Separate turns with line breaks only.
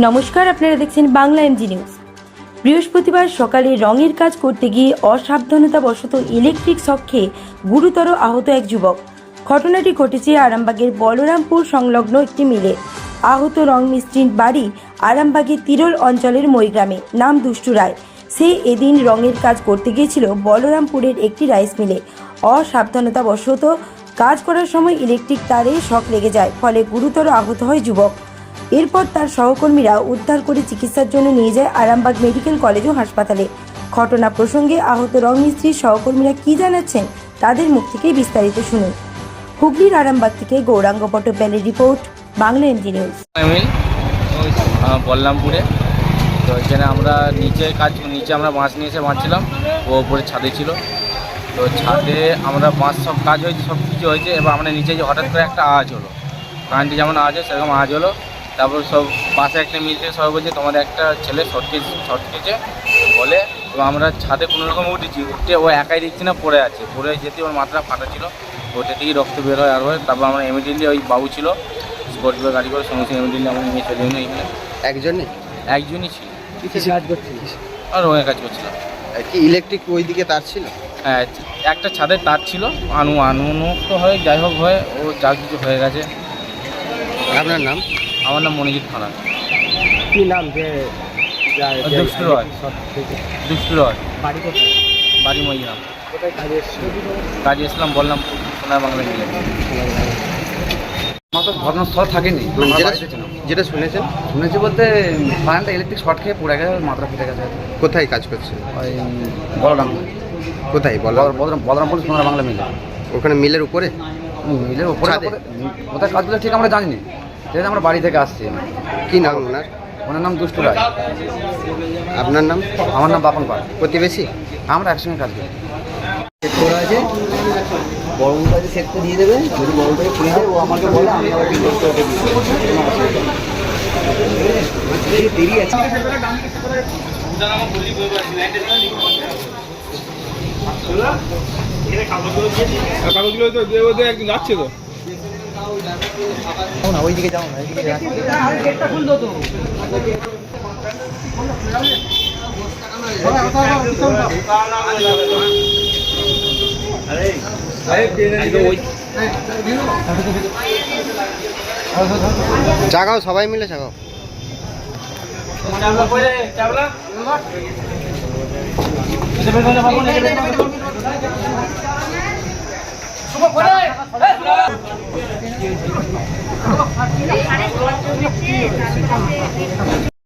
নমস্কার, আপনারা দেখছেন বাংলা এমজি নিউজ। বৃহস্পতিবার সকালে রঙের কাজ করতে গিয়ে অসাবধানতাবশত ইলেকট্রিক শক খেয়ে গুরুতর আহত এক যুবক। ঘটনাটি ঘটেছে আরামবাগের বলরামপুর সংলগ্ন একটি মিলে। আহত রং মিস্ত্রির বাড়ি আরামবাগের তিরোল অঞ্চলের মইগ্রামে, নাম দুষ্টু রায়। সে এদিন রঙের কাজ করতে গিয়েছিল বলরামপুরের একটি রাইস মিলে। অসাবধানতাবশত কাজ করার সময় ইলেকট্রিক তারে শক লেগে যায়, ফলে গুরুতর আহত হয় যুবক। এরপর তার সহকর্মীরা উদ্ধার করে চিকিৎসার জন্য নিয়ে যায় আরামবাগ মেডিকেল কলেজ ও হাসপাতালে। ঘটনা প্রসঙ্গে আহত রং মিস্ত্রির সহকর্মীরা কি জানাচ্ছেন তাদের মুখ থেকে বিস্তারিত শুনুন। হুগলির আরামবাগ থেকে গৌরাঙ্গ পট্টপালের রিপোর্ট, বাংলা এমজি নিউজ।
বলরামপুরে তো এখানে আমরা নিচে আমরা বাঁশ নিয়ে এসে বাঁধছিলাম। ও উপরে ছাদে ছিল, তো ছাদে আমরা বাঁশ সব কাজ হয়েছে, সব কিছু হয়েছে। এবার আমরা নিচে যে হঠাৎ করে একটা আওয়াজ হলো, কারেন্টে যেমন আওয়াজ হয় সেরকম আওয়াজ হলো। তারপর সব পাশে একটা মিল থেকে সবাই বলছে তোমাদের একটা ছেলে শর্ট খেয়েছে বলে। এবং আমরা ছাদে কোনো রকম উঠে ও একাই দেখছি না, পড়ে যেতে ওর মাথাটা ফাটা ছিল, ওটা থেকেই রক্ত বের হয় আর হয়। তারপর আমরা ইমিডিয়েটলি ওই বাবু ছিল স্কর্পিও গাড়ি করে সমস্ত ইমিডিয়েটলি আমরা নিয়ে চলে গেলাম। এখানে একজনই ছিল।
কাজ করছিল
আর রঙের কাজ করছিলাম।
কি ইলেকট্রিক ওই দিকে তার ছিল?
হ্যাঁ, একটা ছাদের তার ছিল, তো হয়, যাই হোক হয়, ও যা কিছু হয়ে গেছে।
আপনার নাম?
আমার নাম মনিজিৎ খানা।
কি নাম? যে
দুষ্টু রয়।
বাড়ি কোথায়?
বাড়ি মইগ্রাম।
কোথায় কাজে এসেছিল?
কাজে এসলাম বলরামপুর সোনার বাংলা মিলে।
আমার তো ঘটনাস্থল থাকেনি,
যেটা শুনেছেন?
শুনেছি বলতে কারেন্টটা ইলেকট্রিক শর্ট খেয়ে পড়ে গেছে, মাথা ফেটে গেছে।
কোথায় কাজ করছেন?
ওই বলরামপুর।
কোথায়?
বলরামপুর সোনার বাংলা মিলে।
ওখানে মিলের উপরে?
মিলের উপরে কোথায় কাজ করছে ঠিক আমরা জানি না, ঠিক আছে। আমরা বাড়ি থেকে আসছি।
কি নাম ওনার?
ওনার নাম দুষ্টু রায়।
আপনার নাম?
আমার নাম বাপন পাল।
প্রতিবেশী?
আমরা একসঙ্গে কাজ করি।
করা আছে, বড়বুর কাছে সেট করে দিয়ে দেবে। যদি বড়টাকে খুলে দেয়, ও আমাকে বলে, আমি আবার ঠিক করতে হবে। দেরি আছে।
কাগজগুলো তো একদিন যাচ্ছে তো
না, ওইদিকে যাও না, ওইদিকে যাও।
জাগাও, সবাই মিলে জাগাও।